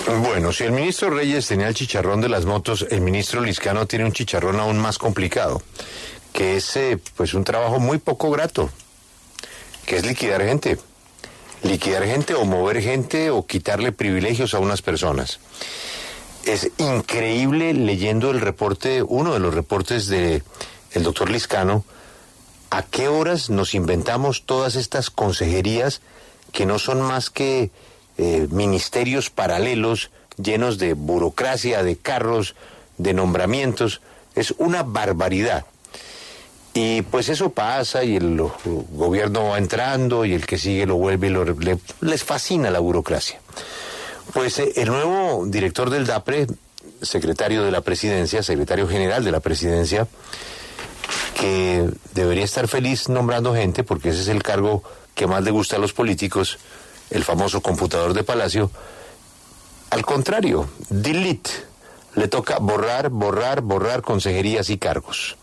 Bueno, si el ministro Reyes tenía el chicharrón de las motos, el ministro Liscano tiene un chicharrón aún más complicado, que es pues un trabajo muy poco grato, que es liquidar gente. Liquidar gente o mover gente o quitarle privilegios a unas personas. Es increíble leyendo el reporte, uno de los reportes de el doctor Liscano, a qué horas nos inventamos todas estas consejerías que no son más que ministerios paralelos llenos de burocracia, de carros, de nombramientos. Es una barbaridad. Y pues eso pasa y el gobierno va entrando y el que sigue lo vuelve y les fascina la burocracia. Pues el nuevo director del DAPRE, secretario de la presidencia, secretario general de la presidencia, que debería estar feliz nombrando gente porque ese es el cargo que más le gusta a los políticos, el famoso computador de Palacio. Al contrario, delete, le toca borrar consejerías y cargos.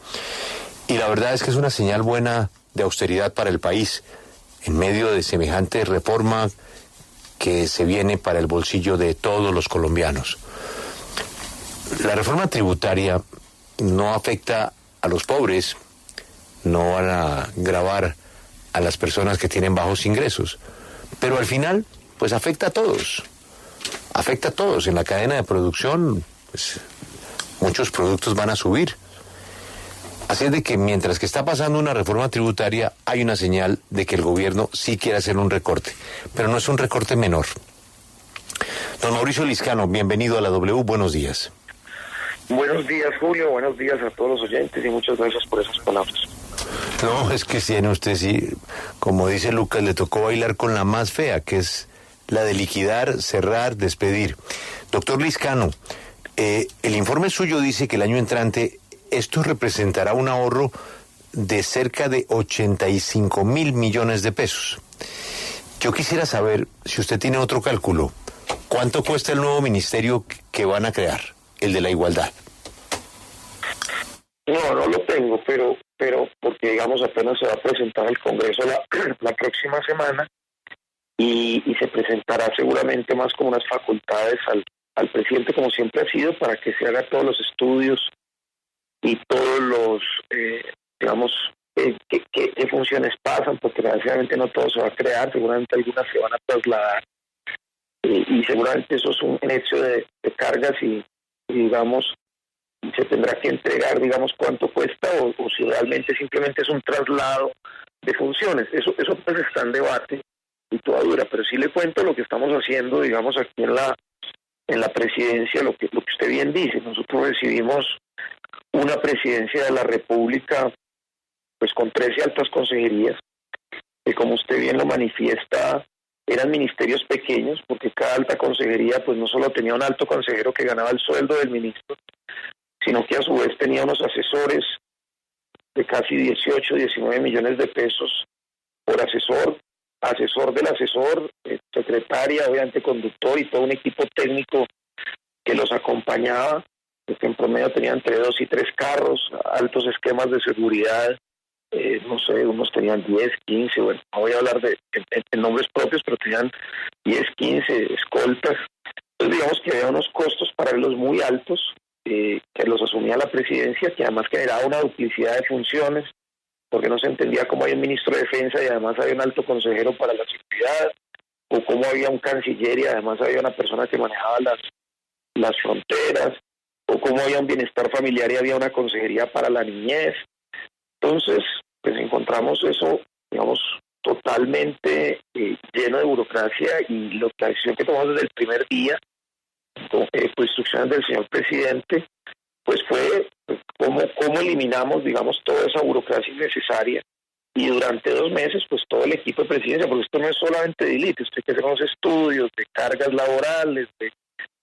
Y la verdad es que es una señal buena de austeridad para el país, en medio de semejante reforma que se viene para el bolsillo de todos los colombianos. La reforma tributaria no afecta a los pobres, no van a gravar a las personas que tienen bajos ingresos, pero al final, pues afecta a todos en la cadena de producción, pues muchos productos van a subir. Así es de que mientras que está pasando una reforma tributaria, hay una señal de que el gobierno sí quiere hacer un recorte, pero no es un recorte menor. Don Mauricio Liscano, bienvenido a la W, buenos días. Buenos días, Julio, buenos días a todos los oyentes y muchas gracias por esas palabras. No, es que tiene usted, sí, como dice Lucas, le tocó bailar con la más fea, que es la de liquidar, cerrar, despedir. Doctor Liscano, el informe suyo dice que el año entrante esto representará un ahorro de cerca de 85.000 millones de pesos. Yo quisiera saber, si usted tiene otro cálculo, ¿cuánto cuesta el nuevo ministerio que van a crear, el de la igualdad? No lo tengo, pero porque digamos apenas se va a presentar al Congreso la próxima semana y se presentará seguramente más como unas facultades al presidente, como siempre ha sido, para que se haga todos los estudios y todos los, qué funciones pasan, porque desgraciadamente no todo se va a crear, seguramente algunas se van a trasladar, y seguramente eso es un hecho de cargas y digamos, se tendrá que entregar, digamos, cuánto cuesta o si realmente simplemente es un traslado de funciones. Eso pues está en debate y toda dura, pero sí le cuento lo que estamos haciendo, digamos, aquí en la presidencia, lo que usted bien dice. Nosotros recibimos una presidencia de la República pues con 13 altas consejerías, que como usted bien lo manifiesta, eran ministerios pequeños, porque cada alta consejería pues no solo tenía un alto consejero que ganaba el sueldo del ministro, sino que a su vez tenía unos asesores de casi 18, 19 millones de pesos por asesor del asesor, secretaria, obviamente conductor y todo un equipo técnico que los acompañaba, que en promedio tenían entre 2 y 3 carros, altos esquemas de seguridad, no sé, unos tenían 10, 15, bueno, no voy a hablar en nombres propios, pero tenían 10, 15 escoltas. Entonces digamos que había unos costos paralelos muy altos, que los asumía la presidencia, que además generaba una duplicidad de funciones, porque no se entendía cómo había un ministro de defensa y además había un alto consejero para la seguridad, o cómo había un canciller y además había una persona que manejaba las fronteras, o cómo había un bienestar familiar y había una consejería para la niñez. Entonces, pues encontramos eso, digamos, totalmente lleno de burocracia, y la decisión que tomamos desde el primer día, por instrucciones del señor presidente, pues fue cómo eliminamos, digamos, toda esa burocracia innecesaria, y durante 2 meses, pues todo el equipo de presidencia, porque esto no es solamente delito, esto hay que hacer unos estudios de cargas laborales, de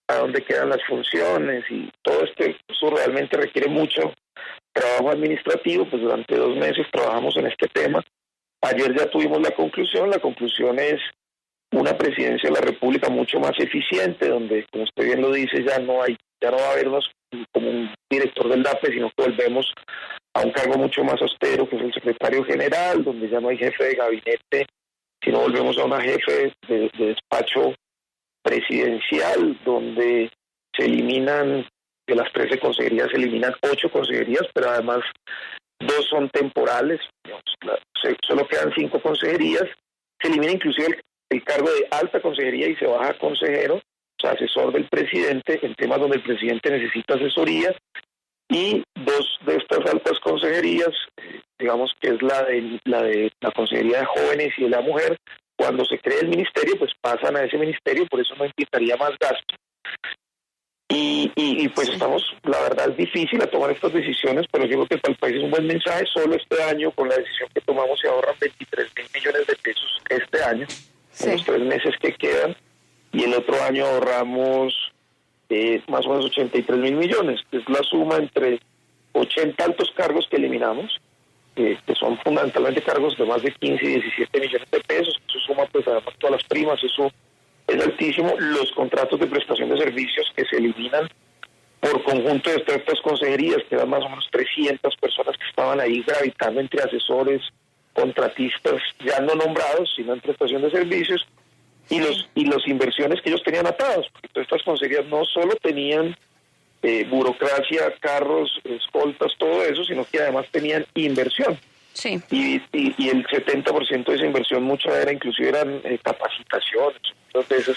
a dónde quedan las funciones, y todo eso realmente requiere mucho trabajo administrativo. Pues durante 2 meses trabajamos en este tema. Ayer ya tuvimos la conclusión es una presidencia de la República mucho más eficiente, donde, como usted bien lo dice, ya no va a habernos como un director del DAPE, sino que volvemos a un cargo mucho más austero, que es el secretario general, donde ya no hay jefe de gabinete, sino volvemos a una jefe de despacho presidencial, donde se eliminan, de las 13 consejerías se eliminan 8 consejerías, pero además 2 son temporales, digamos, solo quedan 5 consejerías, se elimina inclusive el cargo de alta consejería y se baja a consejero, o sea, asesor del presidente en temas donde el presidente necesita asesoría, y 2 de estas altas consejerías, digamos que es la de la consejería de jóvenes y de la mujer, cuando se cree el ministerio, pues pasan a ese ministerio, por eso no implicaría más gasto. Y pues estamos, la verdad es difícil a tomar estas decisiones, pero yo creo que para el país es un buen mensaje. Solo este año, con la decisión que tomamos, se ahorran 23.000 millones de pesos este año, en los 3 meses que quedan, y el otro año ahorramos más o menos 83.000 millones, que es la suma entre 80 altos cargos que eliminamos, que son fundamentalmente cargos de más de 15 y 17 millones de pesos. Eso suma pues además todas las primas, eso es altísimo. Los contratos de prestación de servicios que se eliminan por conjunto de estas consejerías, que eran más o menos 300 personas que estaban ahí gravitando entre asesores, contratistas, ya no nombrados, sino en prestación de servicios, y los inversiones que ellos tenían atados, porque todas estas consejerías no solo tenían burocracia, carros, escoltas, todo eso, sino que además tenían inversión. Sí. Y el 70% de esa inversión, mucho era, inclusive eran capacitaciones, entonces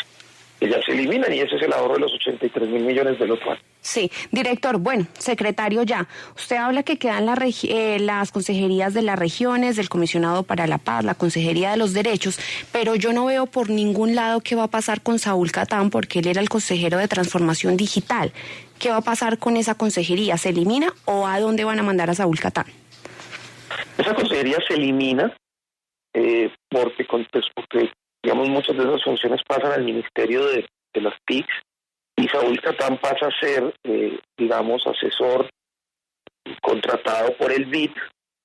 que ya se eliminan, y ese es el ahorro de los 83.000 millones del otro año. Sí, director, bueno, secretario ya, usted habla que quedan las consejerías de las regiones, del Comisionado para la Paz, la Consejería de los Derechos, pero yo no veo por ningún lado qué va a pasar con Saúl Catán, porque él era el consejero de Transformación Digital. ¿Qué va a pasar con esa consejería? ¿Se elimina o a dónde van a mandar a Saúl Catán? Esa consejería se elimina porque digamos, muchas de esas funciones pasan al Ministerio de las TICs, y Saúl Catán pasa a ser, digamos, asesor contratado por el BID.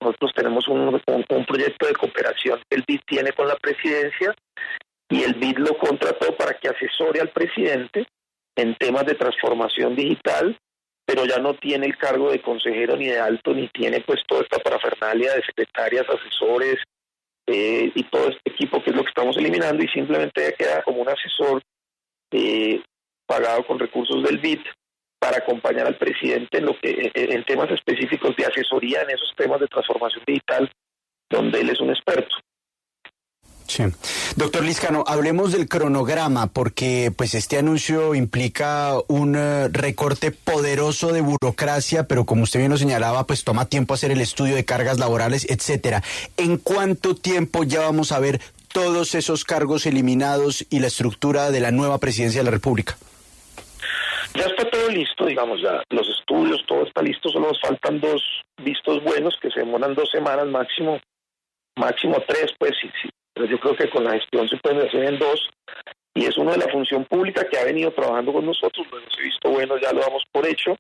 Nosotros tenemos un proyecto de cooperación que el BID tiene con la presidencia, y el BID lo contrató para que asesore al presidente en temas de transformación digital, pero ya no tiene el cargo de consejero ni de alto, ni tiene pues toda esta parafernalia de secretarias, asesores, y todo este equipo, que es lo que estamos eliminando, y simplemente queda como un asesor pagado con recursos del BID para acompañar al presidente en temas específicos de asesoría en esos temas de transformación digital, donde él es un experto. Sí. Doctor Lizcano, hablemos del cronograma, porque pues este anuncio implica un recorte poderoso de burocracia, pero como usted bien lo señalaba, pues toma tiempo hacer el estudio de cargas laborales, etcétera. ¿En cuánto tiempo ya vamos a ver todos esos cargos eliminados y la estructura de la nueva presidencia de la República? Ya está todo listo, digamos, ya los estudios, todo está listo, solo nos faltan 2 vistos buenos que se demoran 2 semanas máximo 3, pues sí. Pero yo creo que con la gestión se pueden hacer en 2, y es uno de la función pública que ha venido trabajando con nosotros, lo hemos visto bueno, ya lo damos por hecho,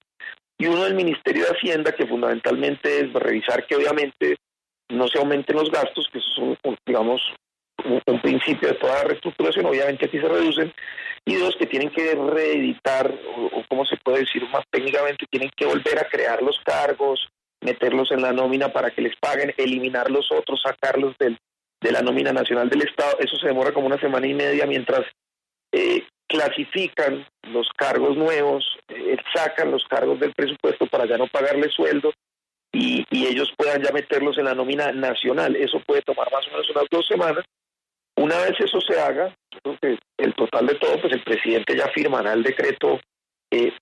y uno del Ministerio de Hacienda, que fundamentalmente es revisar que obviamente no se aumenten los gastos, que eso es un principio de toda la reestructuración, obviamente aquí se reducen, y 2, que tienen que reeditar, o como se puede decir más técnicamente, tienen que volver a crear los cargos, meterlos en la nómina para que les paguen, eliminar los otros, sacarlos de la nómina nacional del Estado. Eso se demora como 1 semana y media mientras clasifican los cargos nuevos, sacan los cargos del presupuesto para ya no pagarles sueldo, y ellos puedan ya meterlos en la nómina nacional. Eso puede tomar más o menos unas 2 semanas. Una vez eso se haga, yo creo que el total de todo, pues el presidente ya firmará el decreto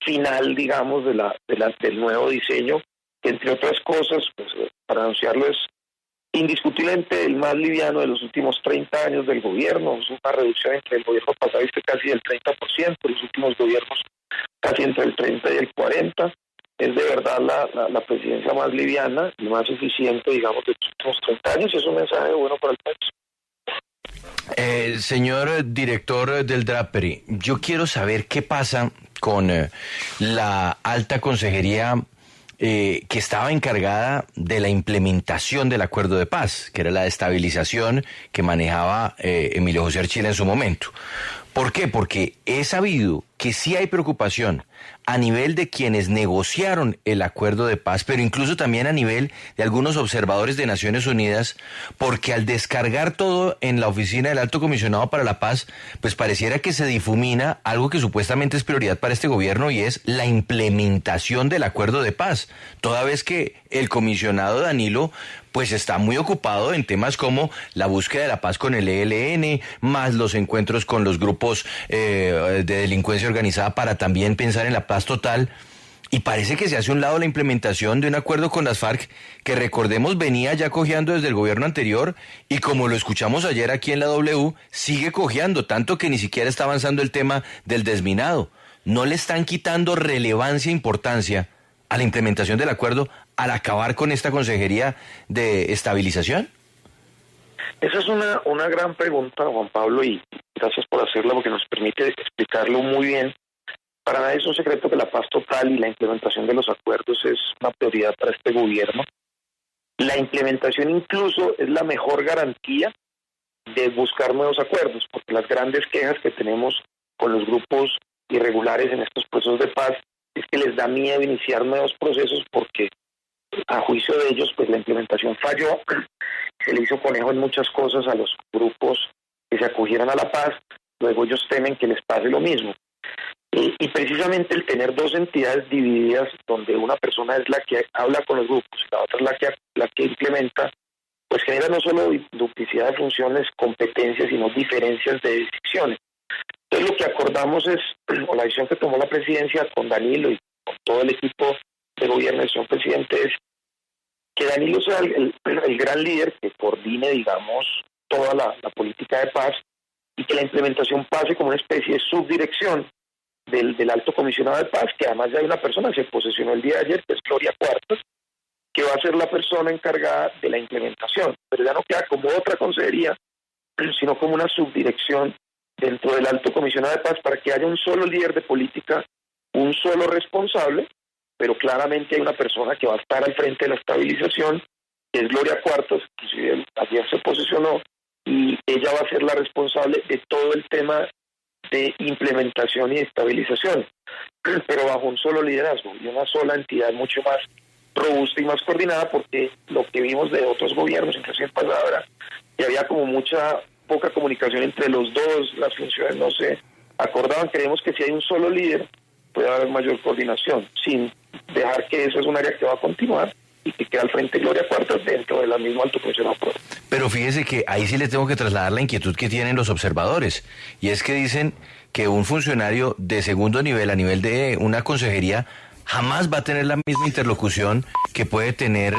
final, digamos, del nuevo diseño, que entre otras cosas, pues para anunciarlo, es indiscutiblemente el más liviano de los últimos 30 años del gobierno. Es una reducción entre el gobierno pasado casi del 30%, los últimos gobiernos casi entre el 30 y el 40%. Es de verdad la presidencia más liviana y más eficiente, digamos, de los últimos 30 años, y es un mensaje bueno para el país. Señor director del DRAPERI, yo quiero saber qué pasa con la alta consejería que estaba encargada de la implementación del acuerdo de paz, que era la estabilización que manejaba Emilio José Archila en su momento. ¿Por qué? Porque he sabido que que sí hay preocupación a nivel de quienes negociaron el acuerdo de paz, pero incluso también a nivel de algunos observadores de Naciones Unidas, porque al descargar todo en la oficina del Alto Comisionado para la Paz, pues pareciera que se difumina algo que supuestamente es prioridad para este gobierno, y es la implementación del acuerdo de paz, toda vez que el comisionado Danilo pues está muy ocupado en temas como la búsqueda de la paz con el ELN, más los encuentros con los grupos de delincuencia organizada para también pensar en la paz total. Y parece que se hace a un lado la implementación de un acuerdo con las FARC que, recordemos, venía ya cojeando desde el gobierno anterior, y como lo escuchamos ayer aquí en la W, sigue cojeando, tanto que ni siquiera está avanzando el tema del desminado. ¿No le están quitando relevancia e importancia a la implementación del acuerdo al acabar con esta Consejería de Estabilización? Esa es una gran pregunta, Juan Pablo, y gracias por hacerla porque nos permite explicarlo muy bien. Para nadie es un secreto que la paz total y la implementación de los acuerdos es una prioridad para este gobierno. La implementación incluso es la mejor garantía de buscar nuevos acuerdos, porque las grandes quejas que tenemos con los grupos irregulares en estos procesos de paz es que les da miedo iniciar nuevos procesos porque, a juicio de ellos, pues la implementación falló, se le hizo conejo en muchas cosas a los grupos que se acogieron a la paz, luego ellos temen que les pase lo mismo. Y precisamente el tener dos entidades divididas, donde una persona es la que habla con los grupos y la otra es la que implementa, pues genera no solo duplicidad de funciones, competencias, sino diferencias de decisiones. Entonces lo que acordamos es, o la decisión que tomó la presidencia con Danilo y con todo el equipo de gobierno del señor presidente, es que Danilo sea el gran líder que coordine, digamos, toda la política de paz, y que la implementación pase como una especie de subdirección del Alto Comisionado de Paz, que además ya hay una persona que se posesionó el día de ayer, que es Gloria Cuartas, que va a ser la persona encargada de la implementación, pero ya no queda como otra consejería, sino como una subdirección dentro del Alto Comisionado de Paz, para que haya un solo líder de política, un solo responsable, pero claramente hay una persona que va a estar al frente de la estabilización, que es Gloria Cuartas, que ayer se posesionó, y ella va a ser la responsable de todo el tema de implementación y estabilización, pero bajo un solo liderazgo y una sola entidad mucho más robusta y más coordinada, porque lo que vimos de otros gobiernos, inclusive en pasado, era que había como poca comunicación entre los dos, las funciones no se acordaban. Creemos que si hay un solo líder puede haber mayor coordinación, sin dejar que eso es un área que va a continuar y que queda al frente Gloria Cuartas dentro de la misma Alto Comisionado. Pero fíjese que ahí sí le tengo que trasladar la inquietud que tienen los observadores, y es que dicen que un funcionario de segundo nivel, a nivel de una consejería, jamás va a tener la misma interlocución que puede tener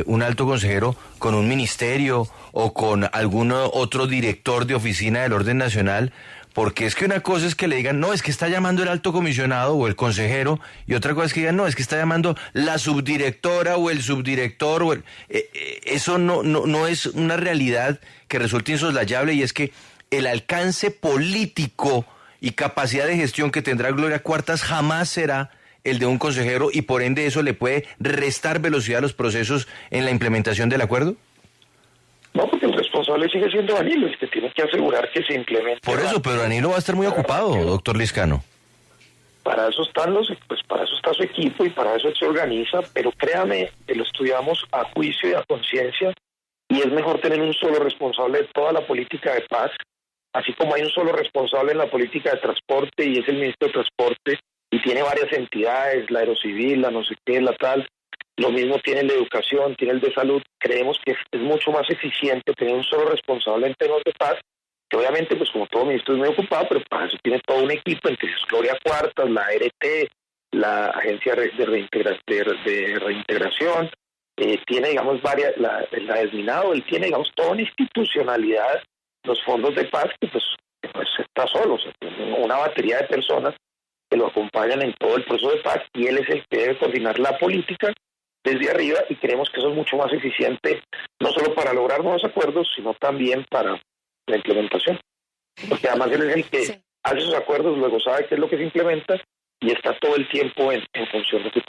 un alto consejero con un ministerio o con algún otro director de oficina del orden nacional, porque es que una cosa es que le digan, no, es que está llamando el alto comisionado o el consejero, y otra cosa es que digan, no, es que está llamando la subdirectora o el subdirector, eso no es una realidad que resulte insoslayable, y es que el alcance político y capacidad de gestión que tendrá Gloria Cuartas jamás será el de un consejero, y por ende eso le puede restar velocidad a los procesos en la implementación del acuerdo. No, porque el responsable sigue siendo Danilo, el que tiene que asegurar que se implemente. Por eso, pero Danilo va a estar muy ocupado, doctor Lizcano. Para eso para eso está su equipo y para eso se organiza, pero créame, que lo estudiamos a juicio y a conciencia, y es mejor tener un solo responsable de toda la política de paz, así como hay un solo responsable en la política de transporte y es el ministro de Transporte, y tiene varias entidades, la Aerocivil, la no sé qué, la tal. Lo mismo tiene el de educación, tiene el de salud. Creemos que es mucho más eficiente tener un solo responsable en temas de paz, que obviamente, pues como todo ministro es muy ocupado, pero para eso tiene todo un equipo, entre ellos Gloria Cuartas, la ART, la Agencia de Reintegración, tiene, digamos, la Desminado, él tiene, digamos, toda una institucionalidad, los fondos de paz, que pues está solo, o sea, tiene una batería de personas que lo acompañan en todo el proceso de paz, y él es el que debe coordinar la política desde arriba, y creemos que eso es mucho más eficiente, no solo para lograr nuevos acuerdos, sino también para la implementación. Porque además él es el que hace esos acuerdos, luego sabe qué es lo que se implementa y está todo el tiempo en función de su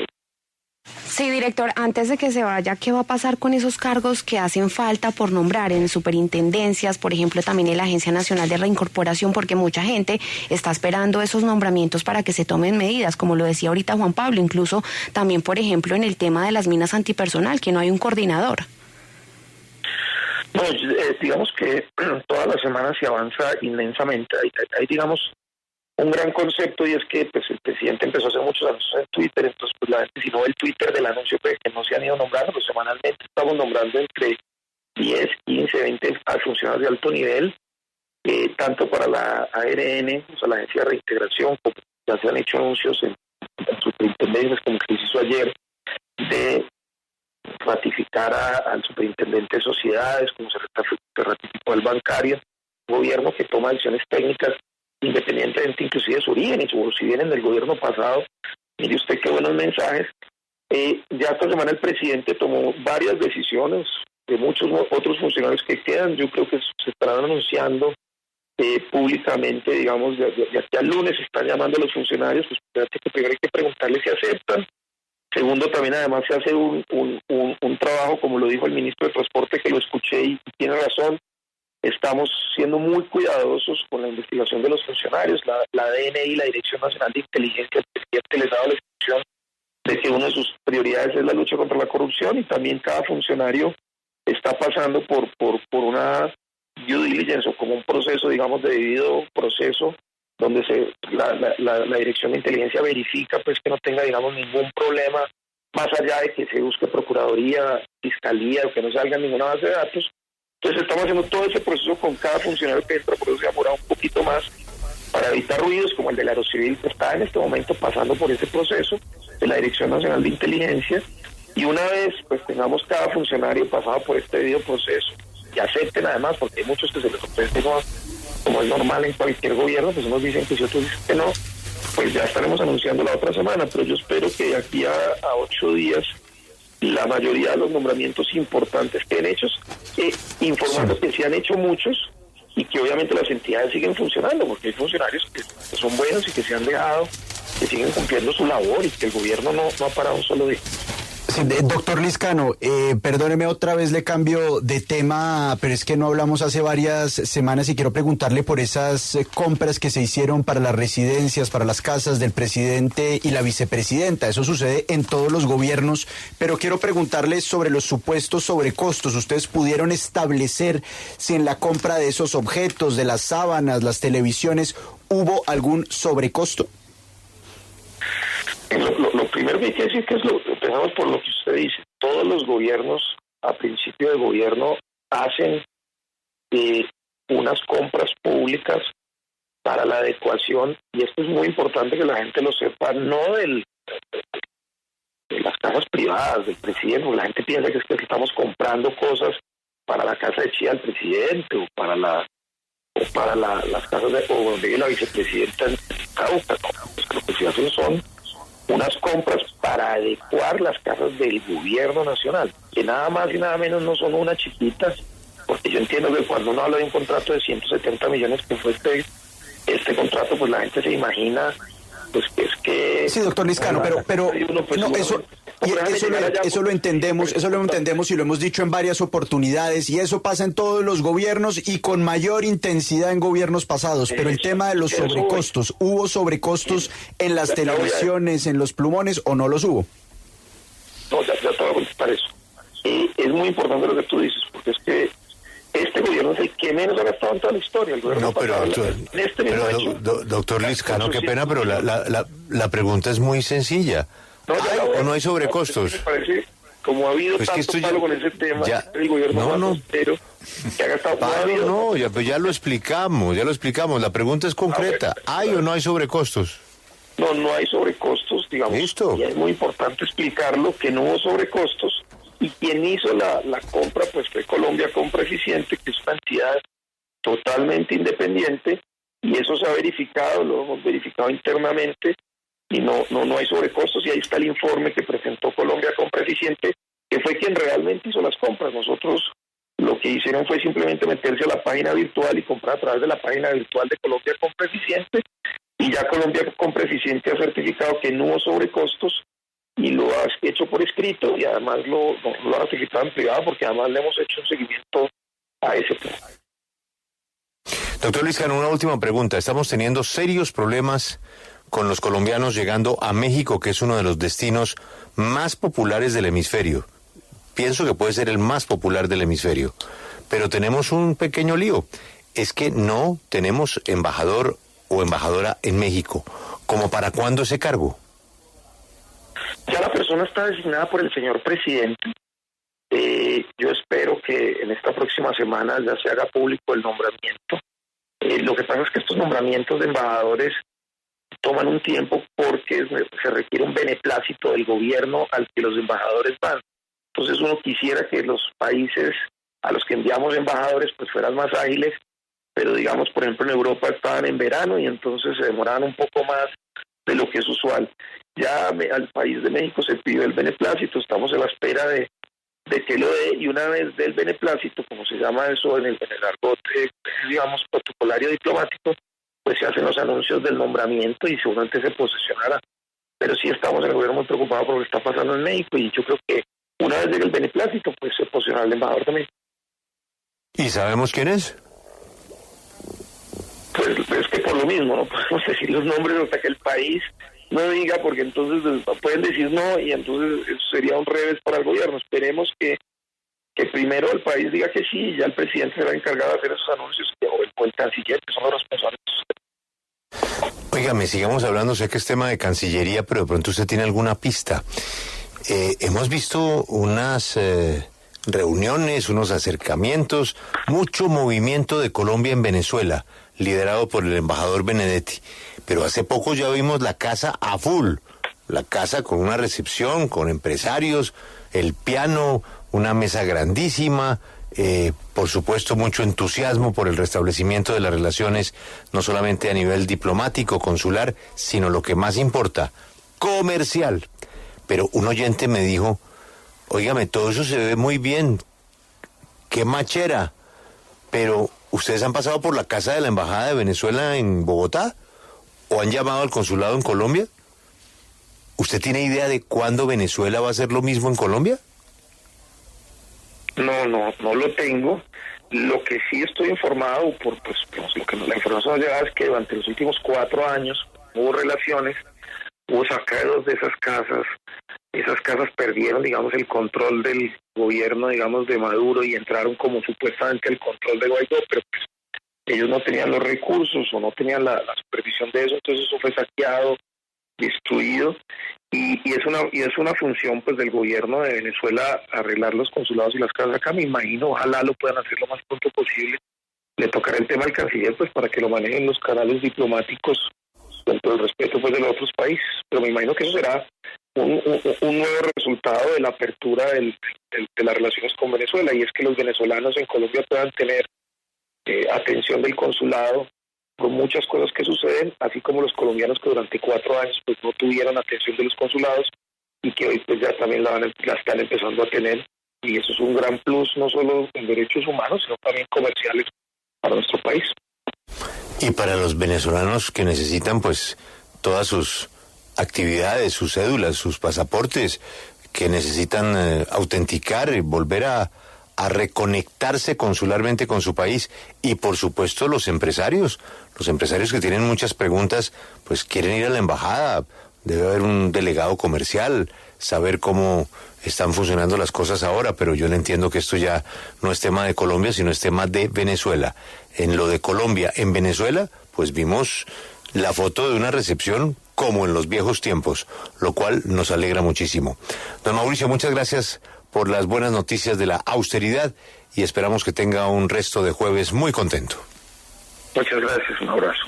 Sí, director, antes de que se vaya, ¿qué va a pasar con esos cargos que hacen falta por nombrar en superintendencias, por ejemplo, también en la Agencia Nacional de Reincorporación? Porque mucha gente está esperando esos nombramientos para que se tomen medidas, como lo decía ahorita Juan Pablo, incluso también, por ejemplo, en el tema de las minas antipersonal, que no hay un coordinador. No, digamos que todas las semanas se avanza inmensamente. Hay, digamos, un gran concepto, y es que pues el presidente empezó a hacer muchos anuncios en Twitter, entonces pues la gente, si no ve el Twitter del anuncio, pues que no se han ido nombrando, pues semanalmente estamos nombrando entre 10, 15, 20 funcionarios de alto nivel, tanto para la ARN, o sea, la Agencia de Reintegración, como ya se han hecho anuncios en superintendencias, como que se hizo ayer, de ratificar al superintendente de sociedades, como se ratificó al bancario, un gobierno que toma decisiones técnicas independientemente inclusive de su origen, y si vienen del gobierno pasado. Mire usted qué buenos mensajes. Ya esta semana el presidente tomó varias decisiones de muchos otros funcionarios que quedan. Yo creo que se estarán anunciando públicamente, digamos, de aquí al lunes se están llamando a los funcionarios, pues que primero hay que preguntarles si aceptan. Segundo, también además se hace un trabajo, como lo dijo el ministro de Transporte, que lo escuché y tiene razón. Estamos siendo muy cuidadosos con la investigación de los funcionarios. La DNI, la Dirección Nacional de Inteligencia, el presidente les ha dado la instrucción de que una de sus prioridades es la lucha contra la corrupción, y también cada funcionario está pasando por una due diligence, o como un proceso, digamos, de debido proceso, donde la Dirección de Inteligencia verifica pues que no tenga, digamos, ningún problema, más allá de que se busque Procuraduría, Fiscalía, o que no salga en ninguna base de datos. Entonces estamos haciendo todo ese proceso con cada funcionario que entra, por eso se ha demorado un poquito más, para evitar ruidos como el del Aerocivil, que está en este momento pasando por ese proceso de la Dirección Nacional de Inteligencia. Y una vez pues tengamos cada funcionario pasado por este debido proceso, y acepten además, porque hay muchos que se les ofrece, como es normal en cualquier gobierno, pues unos dicen que sí, otros dicen que no, pues ya estaremos anunciando la otra semana. Pero yo espero que de aquí a 8 días la mayoría de los nombramientos importantes queden hechos, informando que se han hecho muchos, y que obviamente las entidades siguen funcionando, porque hay funcionarios que son buenos y que se han dejado, que siguen cumpliendo su labor, y que el gobierno no ha parado un solo día. Sí, doctor Lizcano, perdóneme, otra vez le cambio de tema, pero es que no hablamos hace varias semanas y quiero preguntarle por esas compras que se hicieron para las residencias, para las casas del presidente y la vicepresidenta. Eso sucede en todos los gobiernos, pero quiero preguntarle sobre los supuestos sobrecostos. ¿Ustedes pudieron establecer si en la compra de esos objetos, de las sábanas, las televisiones, hubo algún sobrecosto? Lo primero que hay que decir es que empezamos por lo que usted dice. Todos los gobiernos, a principio de gobierno, hacen unas compras públicas para la adecuación, y esto es muy importante que la gente lo sepa, no de las casas privadas del presidente, porque la gente piensa que es que estamos comprando cosas para la casa de Chía del presidente, o para las casas o donde vive la vicepresidenta en Cauca. Pues lo que se hacen son unas compras para adecuar las casas del gobierno nacional, que nada más y nada menos no son una chiquita, porque yo entiendo que cuando uno habla de un contrato de 170 millones que fue este contrato, pues la gente se imagina pues que es que... Sí, doctor Lizcano, pero no, eso lo entendemos y lo hemos dicho en varias oportunidades, y eso pasa en todos los gobiernos y con mayor intensidad en gobiernos pasados, pero el tema de los sobrecostos, ¿hubo sobrecostos en las televisiones, en los plumones, o no los hubo? No, ya te voy a contestar eso. Es muy importante lo que tú dices, porque es que este gobierno es el que menos ha gastado en toda la historia. El gobierno doctor Lizcano, qué pena, pero la pregunta es muy sencilla. ¿Hay o no hay sobrecostos? Me parece, como ha habido pues tanto palo con ese tema, el gobierno pero que ha gastado... ya lo explicamos. La pregunta es concreta. ¿Hay o no hay sobrecostos? No hay sobrecostos, digamos. ¿Listo? Y es muy importante explicarlo, que no hubo sobrecostos. Y quien hizo la compra pues fue Colombia Compra Eficiente, que es una entidad totalmente independiente, y eso se ha verificado, lo hemos verificado internamente, y no hay sobrecostos. Y ahí está el informe que presentó Colombia Compra Eficiente, que fue quien realmente hizo las compras. Nosotros lo que hicieron fue simplemente meterse a la página virtual y comprar a través de la página virtual de Colombia Compra Eficiente, y ya Colombia Compra Eficiente ha certificado que no hubo sobrecostos, y lo has hecho por escrito y además lo has ratificado en privado porque además le hemos hecho un seguimiento a ese plan. Doctor Liscano, una última pregunta. Estamos teniendo serios problemas con los colombianos llegando a México, que es uno de los destinos más populares del hemisferio. Pienso que puede ser el más popular del hemisferio. Pero tenemos un pequeño lío. Es que no tenemos embajador o embajadora en México. ¿Cómo para cuándo ese cargo? Ya la persona está designada por el señor presidente. Yo espero que en esta próxima semana ya se haga público el nombramiento. Lo que pasa es que estos nombramientos de embajadores toman un tiempo porque se requiere un beneplácito del gobierno al que los embajadores van. Entonces uno quisiera que los países a los que enviamos embajadores pues fueran más ágiles, pero digamos, por ejemplo, en Europa estaban en verano y entonces se demoraban un poco más de lo que es usual. Ya al país de México se pidió el beneplácito, estamos a la espera de que lo dé, y una vez del beneplácito, como se llama eso en el argot, digamos, protocolario diplomático, pues se hacen los anuncios del nombramiento y seguramente se posesionará. Pero sí estamos en el gobierno muy preocupados por lo que está pasando en México, y yo creo que una vez llegue el beneplácito, pues se posicionará el embajador de México. ¿Y sabemos quién es? Pues es que por lo mismo, no podemos decir los nombres hasta que el país no diga, porque entonces pueden decir no y entonces eso sería un revés para el gobierno. Esperemos que primero el país diga que sí y ya el presidente será encargado de hacer esos anuncios, o el canciller, que son los responsables. Óigame, sigamos hablando, sé que es tema de Cancillería, pero de pronto usted tiene alguna pista. Hemos visto unas reuniones, unos acercamientos, mucho movimiento de Colombia en Venezuela, liderado por el embajador Benedetti. Pero hace poco ya vimos la casa a full, la casa con una recepción, con empresarios, el piano, una mesa grandísima, por supuesto mucho entusiasmo por el restablecimiento de las relaciones, no solamente a nivel diplomático, consular, sino lo que más importa, comercial. Pero un oyente me dijo, óigame, todo eso se ve muy bien, qué machera, pero ¿ustedes han pasado por la casa de la Embajada de Venezuela en Bogotá? ¿O han llamado al consulado en Colombia? ¿Usted tiene idea de cuándo Venezuela va a hacer lo mismo en Colombia? No lo tengo. Lo que sí estoy informado, lo que la información nos llega es que durante los últimos 4 años hubo relaciones, hubo saqueos de esas casas perdieron, digamos, el control del gobierno, digamos, de Maduro, y entraron como supuestamente el control de Guaidó, pero pues ellos no tenían los recursos o no tenían la supervisión de eso, entonces eso fue saqueado, destruido, y es una función pues del gobierno de Venezuela arreglar los consulados y las casas acá. Me imagino, ojalá lo puedan hacer lo más pronto posible. Le tocará el tema al canciller pues para que lo manejen los canales diplomáticos dentro del respeto pues de los otros países, pero me imagino que eso será un nuevo resultado de la apertura de las relaciones con Venezuela, y es que los venezolanos en Colombia puedan tener atención del consulado con muchas cosas que suceden, así como los colombianos que durante 4 años pues no tuvieron atención de los consulados y que hoy pues ya también la están empezando a tener, y eso es un gran plus no solo en derechos humanos sino también comerciales para nuestro país. Y para los venezolanos que necesitan pues todas sus actividades, sus cédulas, sus pasaportes, que necesitan autenticar y volver a reconectarse consularmente con su país, y por supuesto los empresarios que tienen muchas preguntas, pues quieren ir a la embajada, debe haber un delegado comercial, saber cómo están funcionando las cosas ahora, pero yo le entiendo que esto ya no es tema de Colombia, sino es tema de Venezuela. En lo de Colombia, en Venezuela, pues vimos la foto de una recepción como en los viejos tiempos, lo cual nos alegra muchísimo. Don Mauricio, muchas gracias por las buenas noticias de la austeridad y esperamos que tenga un resto de jueves muy contento. Muchas gracias, un abrazo.